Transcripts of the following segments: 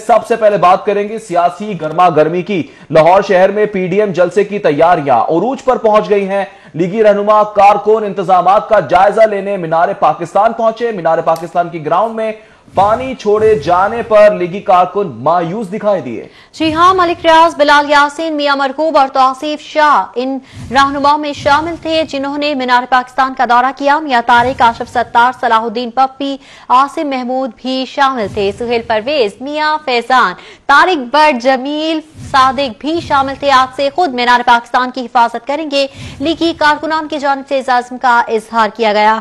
सबसे पहले बात करेंगे सियासी गर्मा गर्मी की। लाहौर शहर में पीडीएम जलसे की तैयारियां उरूज पर पहुंच गई हैं। लीगी रहनुमा कारकुन इंतजामात का जायजा लेने मीनार पाकिस्तान पहुंचे। मीनार पाकिस्तान की ग्राउंड में पानी छोड़े जाने पर लीगी कारकुन मायूस दिखाई दिए। जी हां, मलिक रियाज, बिलाल यासीन, मियां मरकूब और तौसीफ शाह इन रहनुमाओं में शामिल थे जिन्होंने मीनार पाकिस्तान का दौरा किया। मियां तारिक, आशिफ सत्तार, सलाहुद्दीन पप्पी, आसिम महमूद भी शामिल थे। सुहेल परवेज, मियां फैजान, तारिक बट, जमील सादिक भी शामिल थे। आज से खुद मीनार पाकिस्तान की हिफाजत करेंगे। लीगी कारकुनान की जानिब से इस अज़्म का इजहार किया गया।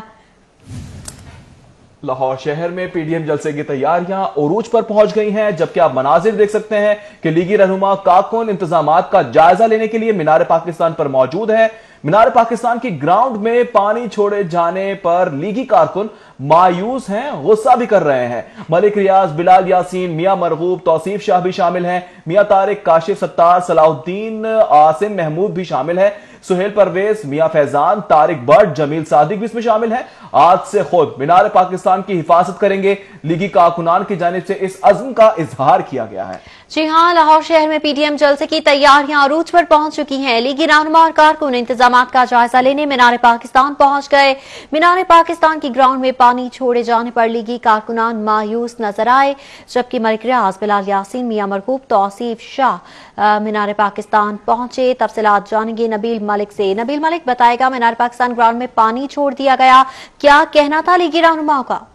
लाहौर शहर में पीडीएम जलसे की तैयारियां उरूज पर पहुंच गई हैं, जबकि आप मनाजिर देख सकते हैं कि लीगी रहनुमा कारकुन इंतजामात का जायजा लेने के लिए मीनार पाकिस्तान पर मौजूद है। मीनार पाकिस्तान की ग्राउंड में पानी छोड़े जाने पर लीगी कारकुन मायूस हैं, गुस्सा भी कर रहे हैं। मलिक रियाज, बिलाल यासीन, मियां मरगूब, तौसीफ शाह भी शामिल हैं। मियां तारिक, काशिफ सत्तार, सलाहुद्दीन, आसिम महमूद भी शामिल है। सुहेल परवेज, मियां फैजान, तारिक बट, जमील सादिक भी इसमें शामिल हैं। आज से खुद मीनार पाकिस्तान की हिफाजत करेंगे। लीगी कारकुनान की जानिब से इस अज़्म का इजहार किया गया है। जी हां, लाहौर शहर में पीडीएम जलसे की तैयारियां अरूज पर पहुंच चुकी हैं। लीगी रहनुमा और कारकुन इंतजामात का जायजा लेने मीनार पाकिस्तान पहुंच गए। मीनार पाकिस्तान की ग्राउंड में पानी छोड़े जाने पर लीगी कारकुनान मायूस नजर आए, जबकि मलिक रियाज, बिलाल यासीन, मियां मरकूब, तौसीफ शाह मीनार पाकिस्तान पहुंचे। तफसीलात जानेंगे नबील मलिक से। नबील मलिक बताएगा, मीनार पाकिस्तान ग्राउंड में पानी छोड़ दिया गया, क्या कहना था लीगी रहनुमाओं का?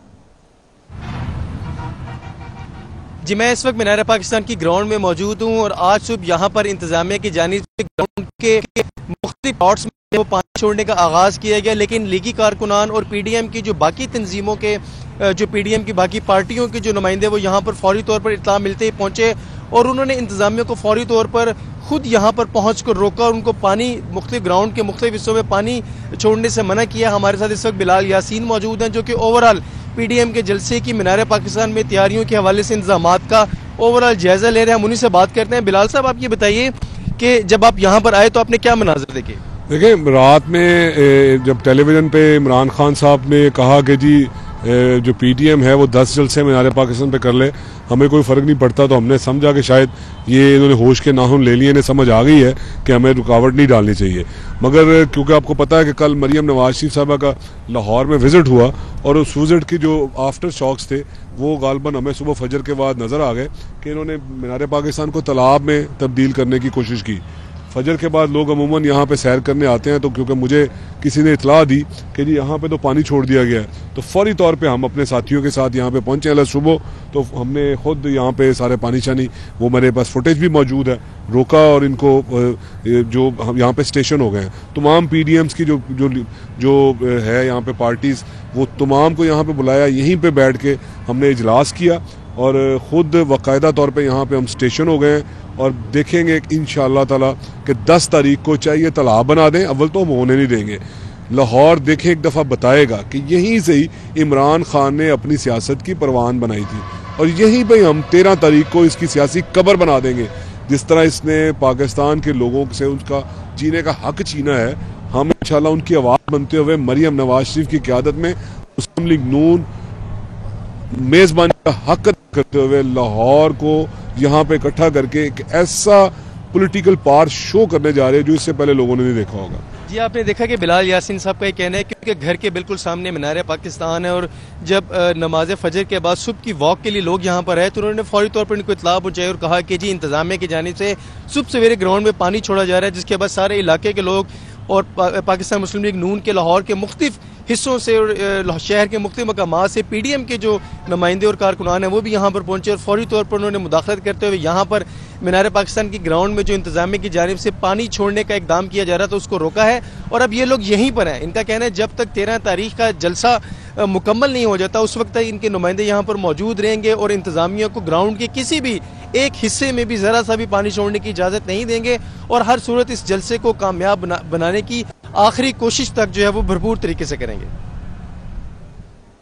जी, मैं इस वक्त मीनार पाकिस्तान की ग्राउंड में मौजूद हूं और आज सुबह यहां पर इंतजामिया की जानिब से ग्राउंड के मुख्तलिफ प्लॉट्स में वो पानी छोड़ने का आगाज किया गया, लेकिन लीगी कारकुनान और पीडीएम की जो बाकी तंजीमों के जो पीडीएम की बाकी पार्टियों के जो नुमाइंदे वो यहाँ पर फौरी तौर पर इत्तला मिलते ही पहुंचे और उन्होंने इंतजामिया को फौरी तौर पर खुद यहाँ पर पहुँच कर रोका और उनको पानी मुख्तलिफ ग्राउंड के मुख्तलिफ हिस्सों में पानी छोड़ने से मना किया। हमारे साथ इस वक्त बिलाल यासीन मौजूद हैं जो कि ओवरऑल पीडीएम के जलसे की मीनार पाकिस्तान में तैयारियों के हवाले से इंतजामात का ओवरऑल जायजा ले रहे हैं। हम उन्हीं से बात करते हैं। बिलाल साहब, आप ये बताइए कि जब आप यहाँ पर आए तो आपने क्या मनाजिर देखे? देखिए, रात में जब टेलीविजन पे इमरान खान साहब ने कहा कि जी जो पीडीएम है वो 10 जलसे मीनार पाकिस्तान पे कर ले, हमें कोई फ़र्क नहीं पड़ता, तो हमने समझा कि शायद ये इन्होंने होश के नाखून ले लिए, इन्हें समझ आ गई है कि हमें रुकावट नहीं डालनी चाहिए। मगर क्योंकि आपको पता है कि कल मरियम नवाज शरीफ साहबा का लाहौर में विजिट हुआ और उस विजिट की जो आफ्टर शॉक्स थे वो गालबन हमें सुबह फजर के बाद नज़र आ गए कि इन्होंने मीनार पाकिस्तान को तालाब में तब्दील करने की कोशिश की। फजर के बाद लोग अमूमन यहाँ पे सैर करने आते हैं, तो क्योंकि मुझे किसी ने इतला दी कि जी यहाँ पे तो पानी छोड़ दिया गया है, तो फौरी तौर पे हम अपने साथियों के साथ यहाँ पे पहुँचे। अल सुबह तो हमने खुद यहाँ पे सारे पानी शानी, वो मेरे पास फुटेज भी मौजूद है, रोका और इनको जो हम यहाँ पे स्टेशन हो गए हैं तमाम पीडीएम्स की जो जो जो है यहाँ पे पार्टीज़, वो तमाम को यहाँ पे बुलाया, यहीं पर बैठ के हमने इजलास किया और ख़ुद बाकायदा तौर पे यहाँ पे हम स्टेशन हो गए हैं और देखेंगे इंशाअल्लाह ताला कि 10 तारीख को चाहिए तालाब बना दें, अव्वल तो हम होने नहीं देंगे। लाहौर देखें एक दफ़ा बताएगा कि यहीं से ही इमरान खान ने अपनी सियासत की परवान बनाई थी और यहीं पे हम 13 तारीख को इसकी सियासी कब्र बना देंगे। जिस तरह इसने पाकिस्तान के लोगों से उसका जीने का हक छीना है, हम इंशाअल्लाह उनकी आवाज़ बनते हुए मरियम नवाज शरीफ की क़यादत में मुस्लिम लीग नून मेज़बानी का हक करते हुए लाहौर को यहाँ पे इकट्ठा करके एक ऐसा पॉलिटिकल पावर शो करने जा रहे हैं जो इससे पहले लोगों ने नहीं देखा होगा। जी, आपने देखा कि बिलाल यासीन साहब का ये कहना है क्योंकि घर के बिल्कुल सामने मीनार पाकिस्तान है और जब नमाज फजर के बाद सुबह की वॉक के लिए लोग यहाँ पर आए तो उन्होंने फौरी तौर पर इनको इत्तला पहुंचाई और कहा कि जी इंतजामिया की जानिब से सुबह सवेरे ग्राउंड में पानी छोड़ा जा रहा है, जिसके बाद सारे इलाके के लोग और पाकिस्तान मुस्लिम लीग नून के लाहौर के मुख्तलिफ हिस्सों से और शहर के मुख्तलिफ मकामात से पीडीएम के जो नुमाइंदे और कारकुनान हैं वो भी यहाँ पर पहुंचे और फौरी तौर पर उन्होंने मुदाखलत करते हुए यहाँ पर मीनार पाकिस्तान की ग्राउंड में जो इंतजामिया की जानिब से पानी छोड़ने का इकदाम किया जा रहा था उसको रोका है और अब ये लोग यहीं पर हैं। इनका कहना है जब तक 13 तारीख का जलसा मुकम्मल नहीं हो जाता उस वक्त तक इनके नुमाइंदे यहाँ पर मौजूद रहेंगे और इंतजामिया को ग्राउंड के किसी भी एक हिस्से में भी जरा सा भी पानी छोड़ने की इजाजत नहीं देंगे और हर सूरत इस जलसे को कामयाब बनाने की आखिरी कोशिश तक जो है वो भरपूर तरीके से करेंगे।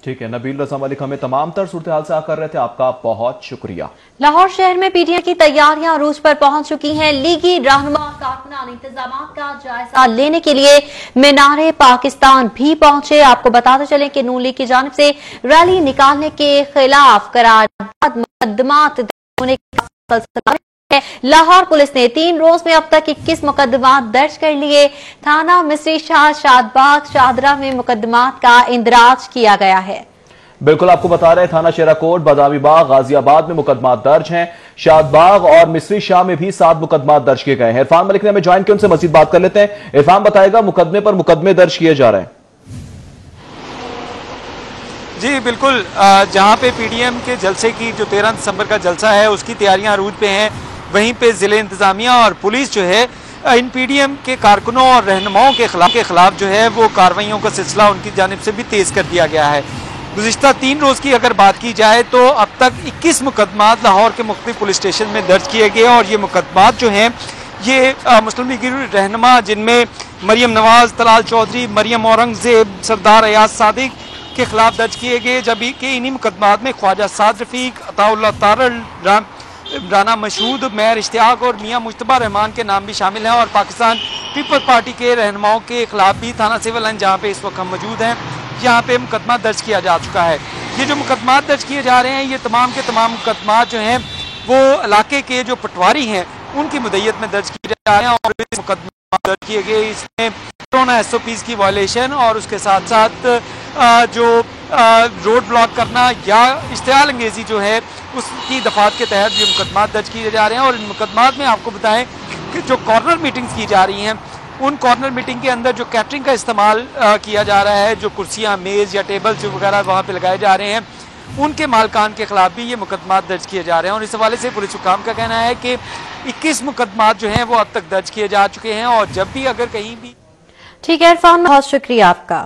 ठीक है, नबील रज़ा मलिक हमें तमाम तर सूरत हाल से आकर रहे थे, आपका बहुत शुक्रिया। लाहौर शहर में पीडीएम की तैयारियां अरूज पर पहुंच चुकी हैं। लीगी रहनुमा कारकुनान इंतजामात का जायजा लेने के लिए मीनार पाकिस्तान भी पहुंचे। आपको बताते चले कि नून लीग की जानिब से रैली निकालने के खिलाफ करारदाद मुकदमात होने का सिलसिला है। लाहौर पुलिस ने 3 रोज में अब तक 21 मुकदमा दर्ज कर लिए। थाना मिस्री शाह, शादबाग, शाहदरा में मुकदमात का इंदराज किया गया है। बिल्कुल आपको बता रहे हैं, थाना शेराकोट, बादामी बाग, गाजियाबाद में मुकदमा दर्ज हैं। शादबाग और मिस्री शाह में भी 7 मुकदमा दर्ज किए गए हैं। इरफान मलिक ने हमें ज्वाइन किया, उनसे मजीद बात कर लेते हैं। इरफान बताएगा, मुकदमे पर मुकदमे दर्ज किए जा रहे हैं। जी बिल्कुल, जहां पे पीडीएम के जलसे की जो 13 दिसंबर का जलसा है उसकी तैयारियां अरूज पे हैं, वहीं पे जिले इंतजामिया और पुलिस जो है इन पीडीएम के कारकुनों और रहनुमाओं के खिलाफ जो है वो कार्रवाइयों का सिलसिला उनकी जानिब से भी तेज कर दिया गया है। गुज़िश्ता 3 रोज की अगर बात की जाए तो अब तक 21 मुकदमात लाहौर के मुख्तलिफ पुलिस स्टेशन में दर्ज किए गए और ये मुकदमात जो हैं ये मुस्लिम लीग रहनुमा जिनमें मरियम नवाज, तलाल चौधरी, मरियम औरंगजेब, सरदार अयाज सादिक के खिलाफ दर्ज किए गए, जबकि इन्हीं मुकदमात में ख्वाजा साद रफीक, अताउल्लाह तारल, राना मशहूद, मेयर इश्तियाक और मियाँ मुश्तबा रहमान के नाम भी शामिल हैं। और पाकिस्तान पीपल्स पार्टी के रहनुमाओं के खिलाफ भी थाना सिविल लाइन जहाँ पे इस वक्त हम मौजूद हैं यहाँ पे मुकदमा दर्ज किया जा चुका है। ये जो मुकदमा दर्ज किए जा रहे हैं ये तमाम के तमाम मुकदमा जो हैं वो इलाके के जो पटवारी हैं उनकी मुद्दत में दर्ज किए जा रहे हैं और मुकदमा दर्ज किए गए इसमें कोरोना SOPs की वायलेशन और उसके साथ साथ जो रोड ब्लॉक करना या इश्तियाल अंगेजी जो है उसकी दफात के तहत ये मुकदमा दर्ज किए जा रहे हैं। और इन मुकदमात में आपको बताएं कि जो कॉर्नर मीटिंग्स की जा रही हैं उन कॉर्नर मीटिंग के अंदर जो कैटरिंग का इस्तेमाल किया जा रहा है, जो कुर्सियां, मेज़ या टेबल्स वगैरह वहाँ पे लगाए जा रहे हैं, उनके मालकान के खिलाफ भी ये मुकदमात दर्ज किए जा रहे हैं। और इस हवाले से पुलिस हुकाम का कहना है कि 21 मुकदमात जो हैं वो अब तक दर्ज किए जा चुके हैं और जब भी अगर कहीं भी। ठीक है इरफान, बहुत शुक्रिया आपका।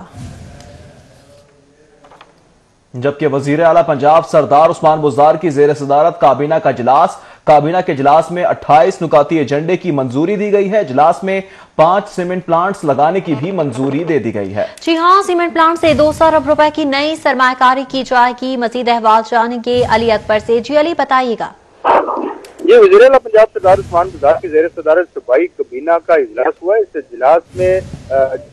जबकि वजीर आला पंजाब सरदार उस्मान बुज़दार की जेर सदारत काबीना का इजलास, काबीना के इजलास में 28 नुकाती एजेंडे की मंजूरी दी गई है। इजलास में 5 सीमेंट प्लांट्स लगाने की भी मंजूरी दे दी गई है। जी हाँ, सीमेंट प्लांट से 200 अरब रुपए की नई सरमायाकारी की जाएगी। मजीद अहवाल जानेंगे अली अकबर से। जी अली, बताइएगा। ये वज़ीर आला पंजाब सरदार उस्मान बुज़दार की जेर सदारत सूबाई काबीना का इजलास हुआ। इस इजलास में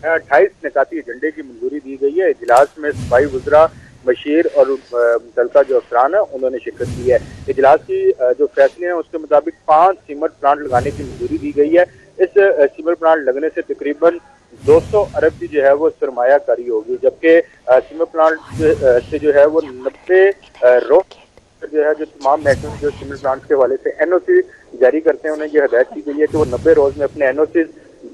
28 निकाती एजेंडे की मंजूरी दी गई है। इजलास में सूबाई वज़रा, बशीर और मुतल्लिका जो अफसरान है उन्होंने शिरकत की है। इजलास की जो फैसले हैं उसके मुताबिक 5 सीमेंट प्लांट लगाने की मंजूरी दी गई है। इस सीमेंट प्लांट लगने से तकरीबन 200 अरब की जो है वो सरमायाकारी होगी, जबकि सीमेंट प्लांट से जो है वो 90 रोज जो है जो तमाम महकमे जो सीमेंट प्लांट के हवाले से NOC जारी करते हैं उन्हें ये हदायत की गई है कि वो 90 रोज में अपने NOC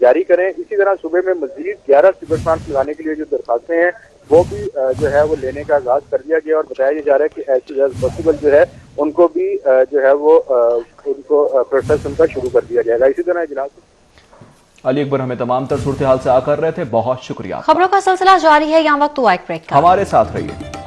जारी करें। इसी तरह सूबे में मजीद 11 सीमेंट प्लांट लगाने के लिए जो दरखास्तें हैं वो भी जो है वो लेने का आगाज कर दिया गया और बताया जा रहा है कि एज सून एज पॉसिबल जो है उनको भी जो है वो उनको प्रोसेस उनका शुरू कर दिया जाएगा। इसी तरह इजलास अली अकबर हमें तमाम तर सूरत हाल से आकर रहे थे, बहुत शुक्रिया। खबरों का सिलसिला जारी है, यहाँ वक्त हुआ एक ब्रेक का, हमारे साथ रहिए।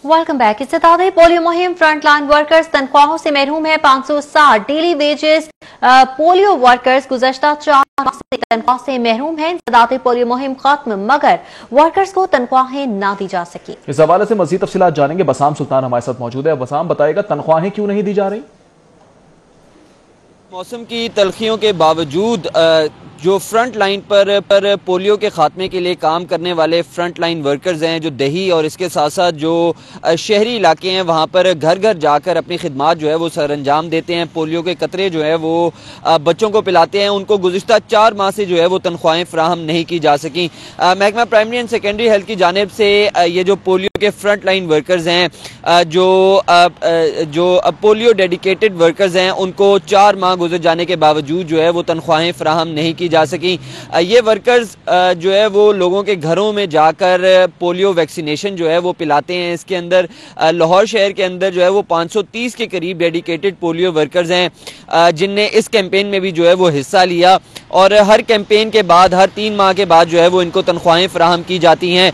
Welcome back. इससे ताज़ा पोलियो मुहिम, फ्रंटलाइन वर्कर्स तनख्वाहों से महरूम है। 560 डेली वेजेस पोलियो वर्कर्स गुज़श्ता 4 माह से तनख्वाह से महरूम है। इंसदादी पोलियो मुहिम खत्म, मगर वर्कर्स को तनख्वाहें ना दी जा सकी। इस हवाले से मजीद तफसीलात जानेंगे। बसाम सुल्तान हमारे साथ मौजूद है। बसाम, बताएगा तनख्वाहें क्यों नहीं दी जा रही? मौसम की तलखियों के बावजूद जो फ्रंट लाइन पर पोलियो के खात्मे के लिए काम करने वाले फ्रंट लाइन वर्कर्स हैं, जो दही और इसके साथ साथ जो शहरी इलाके हैं वहाँ पर घर घर जाकर अपनी खिदमात जो है वो सर अंजाम देते हैं। पोलियो के कतरे जो है वो बच्चों को पिलाते हैं। उनको गुज़िश्ता 4 माह से जो है वो तनख्वाहें फ्राहम नहीं की जा सकी। महकमा प्राइमरी एंड सेकेंडरी हेल्थ की जानिब से ये जो पोलियो के फ्रंट लाइन वर्कर्स हैं, जो पोलियो डेडिकेटेड वर्कर्स हैं, उनको 4 माह गुजर जाने के बावजूद जो है वो तनख्वाहें फ्राहम नहीं की जा सकी। ये वर्कर्स जो है वो लोगों के घरों में जाकर पोलियो वैक्सीनेशन जो है वो पिलाते हैं। इसके अंदर लाहौर शहर के अंदर जो है वो 530 के करीब डेडिकेटेड पोलियो वर्कर्स हैं जिनने इस कैंपेन में भी जो है वो हिस्सा लिया और हर कैंपेन के बाद, हर 3 माह के बाद जो है वो इनको तनख्वाहें फ्राहम की जाती हैं।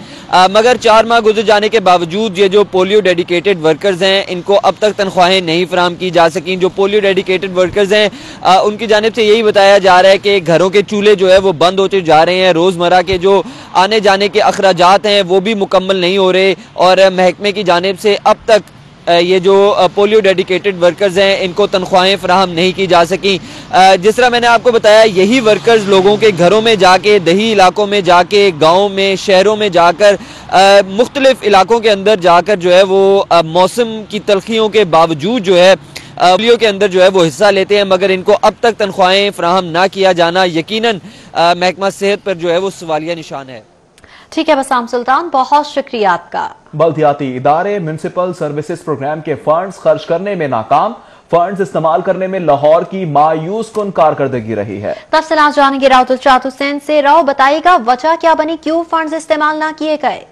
मगर 4 माह गुजर जाने के बावजूद ये जो पोलियो डेडिकेटेड वर्कर्स हैं इनको अब तक तनख्वाहें नहीं फ्राहम की जा सकी। जो पोलियो डेडिकेटेड वर्कर्स हैं उनकी जानिब से यही बताया जा रहा है कि घरों के चूल्हे जो है वो बंद होते जा रहे हैं। रोजमर्रा के जो आने जाने के अखराजात हैं वो भी मुकम्मल नहीं हो रहे और महकमे की जानिब से अब तक ये जो पोलियो डेडिकेटेड वर्कर्स हैं इनको तनख्वाहें फ्राहम नहीं की जा सकी। जिस तरह मैंने आपको बताया, यही वर्कर्स लोगों के घरों में जाके, दही इलाकों में जाके, गाँव में, शहरों में जाकर, मुख्तलिफ इलाकों के अंदर जाकर जो है वो मौसम की तलखियों के बावजूद जो है पोलियो के अंदर जो है वो हिस्सा लेते हैं, मगर इनको अब तक तनख्वाहें फराहम ना किया जाना यकीनन महकमा सेहत पर जो है वो सवालिया निशान है। ठीक है बसाम सुल्तान, बहुत शुक्रिया आपका। बल्दियाती इदारे म्युनिसिपल सर्विसेज प्रोग्राम के फंड्स खर्च करने में नाकाम, फंड्स इस्तेमाल करने में लाहौर की मायूस कुन कारकर्दगी रही है। तफसीलात जानेंगे राव दिलशाद हुसैन से। राव बताइएगा वजह क्या बनी, क्यों फंड्स इस्तेमाल ना किए गए?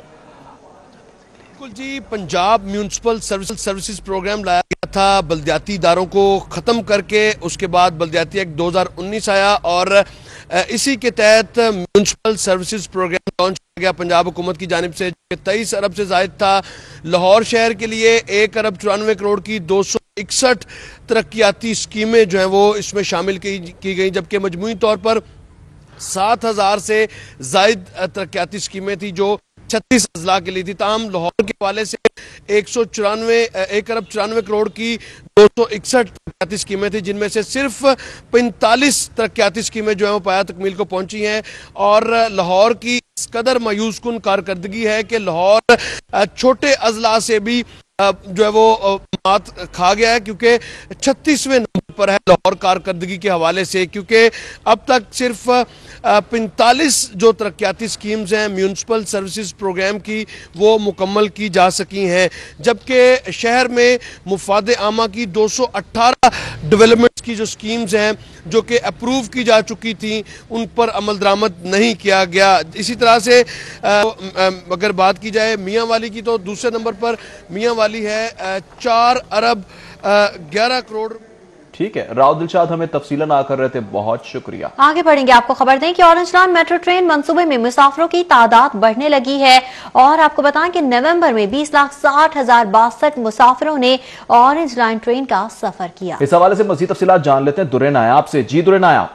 बिल्कुल जी, पंजाब म्यूनिसिपल सर्विसेज प्रोग्राम लाया गया था बल्दियाती इदारों को ख़त्म करके, उसके बाद बल्दियाती एक्ट 2019 आया और इसी के तहत म्यूनिसिपल सर्विसेज प्रोग्राम लॉन्च किया गया पंजाब हुकूमत की जानिब से, 23 अरब से ज़ायद था। लाहौर शहर के लिए 1 अरब 94 करोड़ की 261 तरक्याती स्कीमें जो हैं वो इसमें शामिल की गई, जबकि मजमूई तौर पर 7,000 से ज़ायद तरक्याती स्कीमें थी जो 36 अजला के लिए थी। ताहम लाहौर के हवाले से 1 अरब 94 करोड़ की 261 तरक्याती स्कीमें थी, जिनमें से सिर्फ 45 तरक्याती स्कीमें जो है वो पाया तकमील को पहुंची हैं। और लाहौर की इस कदर मायूस कुन कारकर्दगी है कि लाहौर छोटे अजला से भी जो है वो मात खा गया है, क्योंकि 36वें नंबर पर है लाहौर कारकर्दगी के हवाले से, क्योंकि अब तक सिर्फ 45 जो तरक्याती स्कीम्स हैं म्यूनिसिपल सर्विसेज प्रोग्राम की वो मुकम्मल की जा सकी हैं, जबकि शहर में मुफाद आमा की 218 डेवलपमेंट्स की जो स्कीम्स हैं जो कि अप्रूव की जा चुकी थी उन पर अमल दरामद नहीं किया गया। इसी तरह से अगर बात की जाए मियाँ वाली की, तो दूसरे नंबर पर मियाँ वाली है 4 अरब 11 करोड़। ठीक है, राव दिलशाद हमें तफसीलन आ कर रहे थे, बहुत शुक्रिया। आगे बढ़ेंगे, आपको खबर दें कि ऑरेंज लाइन मेट्रो ट्रेन मंसूबे में मुसाफिरों की तादाद बढ़ने लगी है और आपको बताएं कि नवंबर में 20,60,062 मुसाफिरों ने ऑरेंज लाइन ट्रेन का सफर किया। इस हवाले से मजीद तफसीलात जान लेते हैं दुर्रे नायाब से। जी दुर्रे नायाब।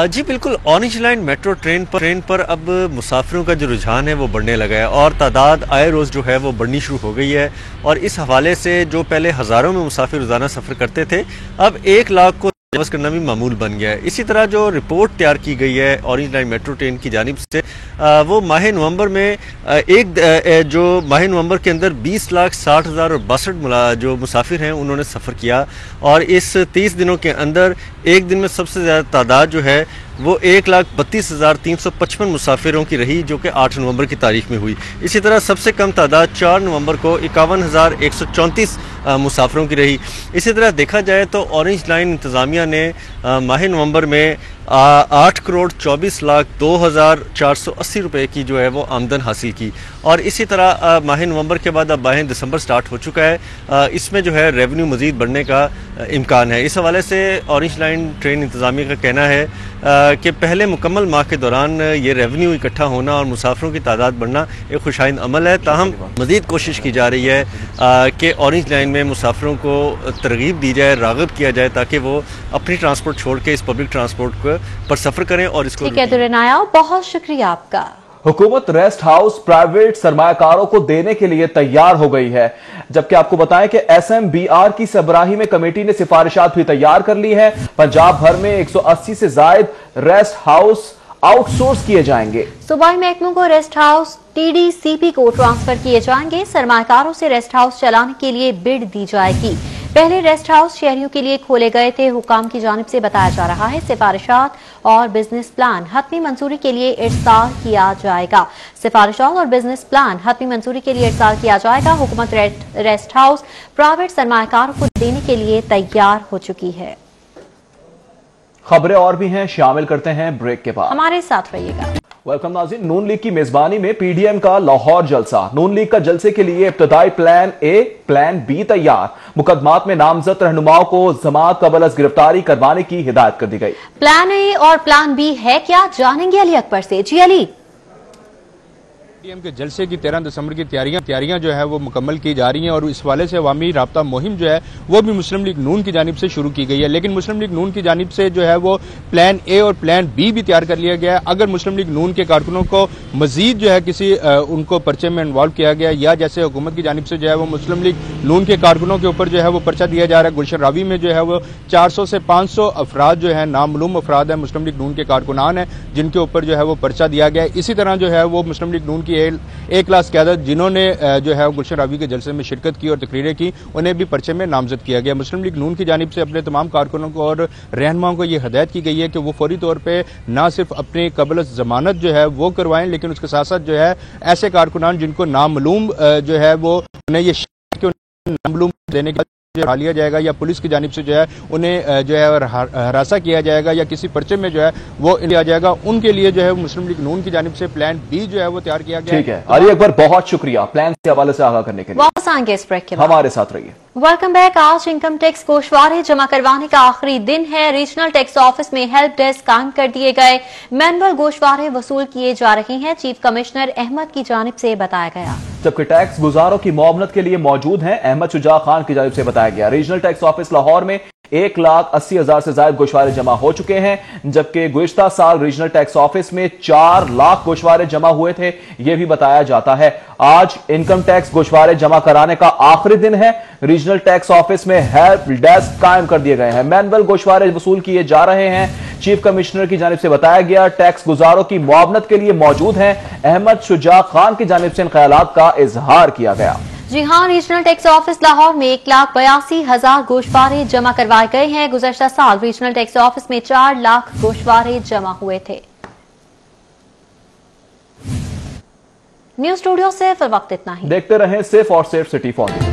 जी बिल्कुल, ऑरेंज लाइन मेट्रो ट्रेन पर अब मुसाफिरों का जो रुझान है वो बढ़ने लगा है और तादाद आए रोज़ जो है वो बढ़नी शुरू हो गई है। और इस हवाले से जो पहले हज़ारों में मुसाफिर रोज़ाना सफ़र करते थे, अब 1 लाख को तजावज़ करना भी मामूल बन गया है। इसी तरह जो रिपोर्ट तैयार की गई है ऑरेंज लाइन मेट्रो ट्रेन की जानिब से, वो माह नवंबर में जो माह नवंबर के अंदर 20,60,062 जो मुसाफिर हैं उन्होंने सफ़र किया और इस 30 दिनों के अंदर एक दिन में सबसे ज़्यादा तादाद जो है वो 1,32,355 मुसाफिरों की रही, जो कि 8 नवंबर की तारीख में हुई। इसी तरह सबसे कम तादाद 4 नवंबर को 51,134 मुसाफिरों की रही। इसी तरह देखा जाए तो ऑरेंज लाइन इंतज़ामिया ने माह नवंबर में 8 करोड़ 24 लाख 2,480 रुपये की जो है वो आमदन हासिल की। और इसी तरह माह नवंबर के बाद अब माह दिसंबर स्टार्ट हो चुका है, इसमें जो है रेवेन्यू मज़ीद बढ़ने का इम्कान है। इस हवाले से ऑरेंज लाइन ट्रेन इंतज़ामिया का कहना है कि पहले मुकम्मल माह के दौरान ये रेवेन्यू इकट्ठा होना और मुसाफिरों की तादाद बढ़ना एक खुशाइंद अमल है। ताहम मज़ीद कोशिश की जा रही है कि ऑरेंज लाइन में मुसाफिरों को तरगीब दी जाए, राग़िब किया जाए, ताकि वो अपनी ट्रांसपोर्ट छोड़ के इस पब्लिक ट्रांसपोर्ट पर सफ़र करें और इसको। ठीक है दुर्नाया, बहुत शुक्रिया आपका। हुकूमत रेस्ट हाउस प्राइवेट सरमायाकारों को देने के लिए तैयार हो गई है, जबकि आपको बताएं कि SMBR की सरबराही में कमेटी ने सिफारिशात भी तैयार कर ली है। पंजाब भर में 180 से जायद रेस्ट हाउस आउटसोर्स किए जाएंगे। सूबाई महकमों को रेस्ट हाउस TDCP को ट्रांसफर किए जाएंगे। सरमायाकारों से रेस्ट हाउस चलाने के लिए बिड दी जाएगी। पहले रेस्ट हाउस शहरियों के लिए खोले गए थे, हुकाम की जानिब से बताया जा रहा है सिफारिशात और बिजनेस प्लान हतमी मंजूरी के लिए इरसाल किया जाएगा। सिफारिशात और बिजनेस प्लान हतमी मंजूरी के लिए इरसाल किया जाएगा। हुकूमत रेस्ट हाउस प्राइवेट सरमायाकारों को देने के लिए तैयार हो चुकी है। खबरें और भी हैं, शामिल करते हैं ब्रेक के बाद, हमारे साथ रहिएगा। वेलकम नाज़रीन। नून लीग की मेजबानी में PDM का लाहौर जलसा। नून लीग का जलसे के लिए इब्तदाई प्लान A, प्लान B तैयार। मुकदमात में नामजद रहनुमाओं को जमात कबल अज गिरफ्तारी करवाने की हिदायत कर दी गई। प्लान A और प्लान B है क्या, जानेंगे अली अकबर से। जी अली। PDM के जलसे की 13 दिसंबर की तैयारियां जो है वो मुकम्मल की जा रही हैं और इस हवाले से अवामी राब्ता मुहिम जो है वो भी मुस्लिम लीग नून की जानिब से शुरू की गई है। लेकिन मुस्लिम लीग नून की जानिब से जो है वो प्लान A और प्लान B भी तैयार कर लिया गया है। अगर मुस्लिम लीग नून के कारकुनों को मजीद जो है किसी उनको पर्चे में इन्वॉल्व किया गया, या जैसे हुकूमत की जानिब से जो है वो मुस्लिम लीग नून के कारकुनों के ऊपर जो है वो पर्चा दिया जा रहा है। गुलशन रावी में जो है वो 400 से 500 अफराद जो है नामालूम अफराद है मुस्लिम लीग नून के कारकुनान है जिनके ऊपर जो है वो पर्चा दिया गया है। इसी तरह जो है वो मुस्लिम लीग नून की एक क्लास क़यादत जिन्होंने जो है गुलशन रावी के जलसे में शिरकत की और तकरीरें की, उन्हें भी पर्चे में नामजद किया गया। मुस्लिम लीग नून की जानिब से अपने तमाम कारकुनों को और रहनुमाओं को यह हदायत की गई है कि वो फौरी तौर पर ना सिर्फ अपनी कबल जमानत जो है वो करवाएं, लेकिन उसके साथ साथ जो है ऐसे कारकुनान जिनको नामालूम जो है वो उन्हें ये नामालूम देने के उठा लिया जाएगा या पुलिस की जानिब से जो है उन्हें जो है हरासा किया जाएगा या किसी पर्चे में जो है वो लिया जाएगा, उनके लिए जो है मुस्लिम लीग नून की जानिब से प्लान बी जो है वो तैयार किया गया। ठीक है अली अकबर, बहुत शुक्रिया प्लान के हवाले से आगाह करने के लिए। वापस आएंगे इस ब्रेक के बाद, हमारे साथ रहिए। Welcome back. आज इनकम टैक्स गोशवारे जमा करवाने का आखिरी दिन है। रीजनल टैक्स ऑफिस में हेल्प डेस्क कायम कर दिए गए। मैनुअल गोशवारे वसूल किए जा रहे हैं, चीफ कमिश्नर अहमद की जानिब से बताया गया। जबकि टैक्स गुजारों की मुआवनत के लिए मौजूद हैं, अहमद शुजा खान की जानिब से बताया गया। रीजनल टैक्स ऑफिस लाहौर में 1,80,000 से ज्यादा गोशवारे जमा हो चुके हैं, जबकि गुज़िश्ता साल रीजनल टैक्स ऑफिस में 4 लाख गोशवारे जमा हुए थे, यह भी बताया जाता है। आज इनकम टैक्स गोशवारे जमा कराने का आखिरी दिन है। रीजनल टैक्स ऑफिस में हेल्प डेस्क कायम कर दिए गए हैं, मैनुअल गोशवारे वसूल किए जा रहे हैं। चीफ कमिश्नर की जानिब से बताया गया टैक्स गुजारों की मुआवनत के लिए मौजूद हैं। अहमद शुजा खान की जानिब से इन ख्यालात का इजहार किया गया। जी हाँ, रीजनल टैक्स ऑफिस लाहौर में 1,82,000 गोशवारे जमा करवाए गए हैं। गुज़श्ता साल रीजनल टैक्स ऑफिस में 4 लाख गोशवारे जमा हुए थे। न्यूज स्टूडियो से फिर वक्त इतना ही। देखते रहें सिर्फ और सिर्फ सिटी फॉर।